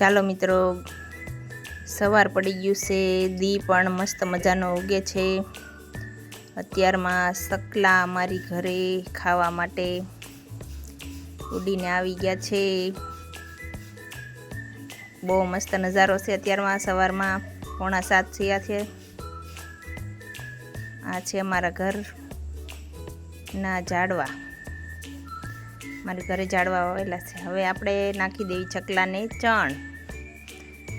ચાલો મિત્રો, સવાર પડી ગયું છે, દી પણ મસ્ત મજાનો ઉગે છે। અત્યારમાં સકલા અમારી ઘરે ખાવા માટે ઉડીને આવી ગયા છે। બહુ મસ્ત નજારો છે। અત્યારમાં સવારમાં 6:45 થયા છે। આ છે અમારા ઘરના ઝાડવા, મારી ઘરે ઝાડવા વાવેલા છે। હવે આપણે નાખી દેવી ચકલાને ચણ,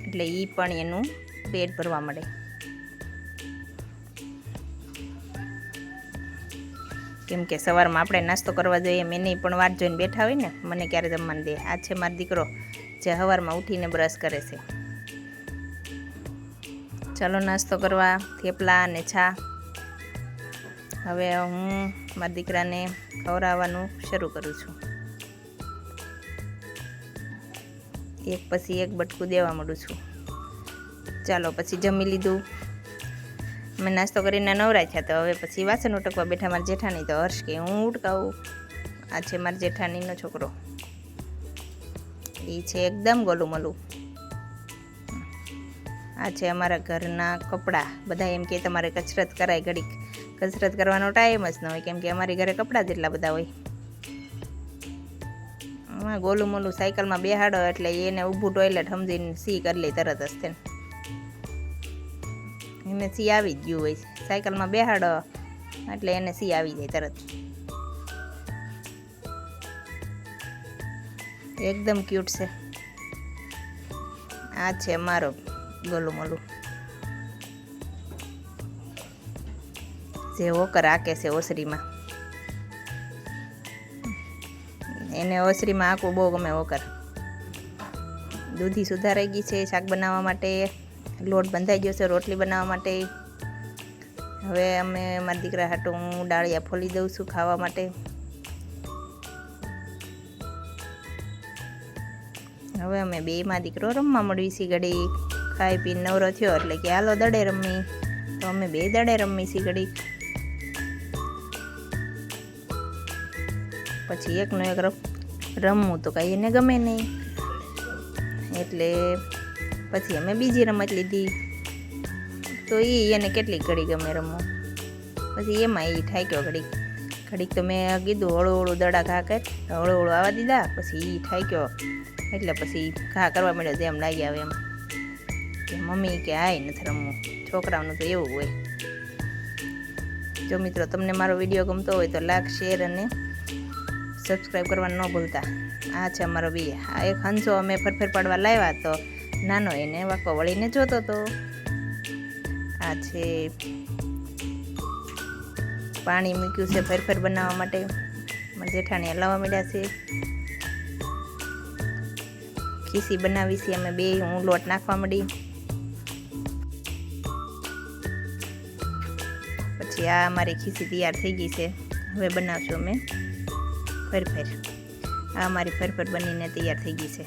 એટલે એ પણ એનું પેટ ભરવા મળે। કેમ કે સવારમાં આપણે નાસ્તો કરવા જઈએ, એને પણ વાટ જોઈને બેઠા હોય ને, મને ક્યારે જમવાનું દે। આ છે મારો દીકરો જે સવારમાં ઉઠીને બ્રશ કરે છે। ચાલો નાસ્તો કરવા, થેપલા અને ચા। હવે હું મારા દીકરાને ખવડાવવાનું શરૂ કરું છું। એક પછી એક બટકું દેવા માંડું છું। ચાલો પછી જમી લીધું, અમે નાસ્તો કરીને નવરા થયા, તો હવે પછી વાસણ ઉટકવા બેઠા મારા જેઠાણી। તો હર્ષ કે હું ઉટકાવું। આ છે મારા જેઠાણીનો છોકરો, એ છે એકદમ ગોલું મલું। આ છે અમારા ઘરના કપડાં। બધા એમ કે તમારે કસરત કરાય ઘડીક, કસરત કરવાનો ટાઈમ જ ન હોય, કેમ કે અમારી ઘરે કપડાં જ એટલા બધા હોય। ગોલું મોલું સાયકલમાં બેહાડો એટલે એને ઊભું ટોયલેટ સમજીને સી કરી લે તરત જ તેને, એને સી આવી જ ગયું હોય। સાયકલમાં બેહાડો એટલે એને સી આવી જાય તરત। એકદમ ક્યુટ છે। આ છે મારો ગોલું મોલું જે વોકર હાકે છે ઓસરીમાં। એને ઓસરીમાં હાંકવું બહુ ગમે વોકર। દૂધી સુધારાઈ ગઈ છે શાક બનાવવા માટે, લોટ બંધાઈ ગયો છે રોટલી બનાવવા માટે। હવે અમે મારા દીકરા હાટું હું ડાળિયા ફોલી દઉં છું ખાવા માટે। હવે અમે બે માં દીકરો રમવા મળવી છીએ ઘડીક। ખાઈ પીને નવરો થયો એટલે કે હાલો દડે રમી, તો અમે બે દડે રમી છીએ ઘડીક। પછી એકનો એક રમવું તો કાંઈ એને ગમે નહીં, એટલે પછી અમે બીજી રમત લીધી, તો એને કેટલીક ઘડી ગમે રમવું। પછી એમાં એ ઠાક્યો ઘડીક તો મેં કીધું હળું હળું દડા ઘા કર, હળું હળું આવવા દીધા। પછી એ ઠાક્યો એટલે પછી ઘા કરવા માંડ્યો, જેમ લાગી આવે એમ કે મમ્મી કે આય નથી રમવું। છોકરાઓનું તો એવું હોય। જો મિત્રો તમને મારો વિડીયો ગમતો હોય તો લાઈક, શેર અને સબસ્ક્રાઈબ કરવાનું ન ભૂલતા। આ છે અમારો બી, આ એક હંસો અમે ફરફર પાડવા લાવ્યા, તો નાનો એને વાંકો વળીને જોતો હતો। આ છે પાણી મૂક્યું છે ફરફર બનાવવા માટે, મારા જેઠાણી હલાવવા માંડ્યા છે। ખીસી બનાવી છે અમે બે, હું લોટ નાખવા માંડી। પછી આ અમારી ખીસી તૈયાર થઈ ગઈ છે। હવે બનાવશું અમે ફરફર। આ અમારી ફરફર બનીને તૈયાર થઈ ગઈ છે।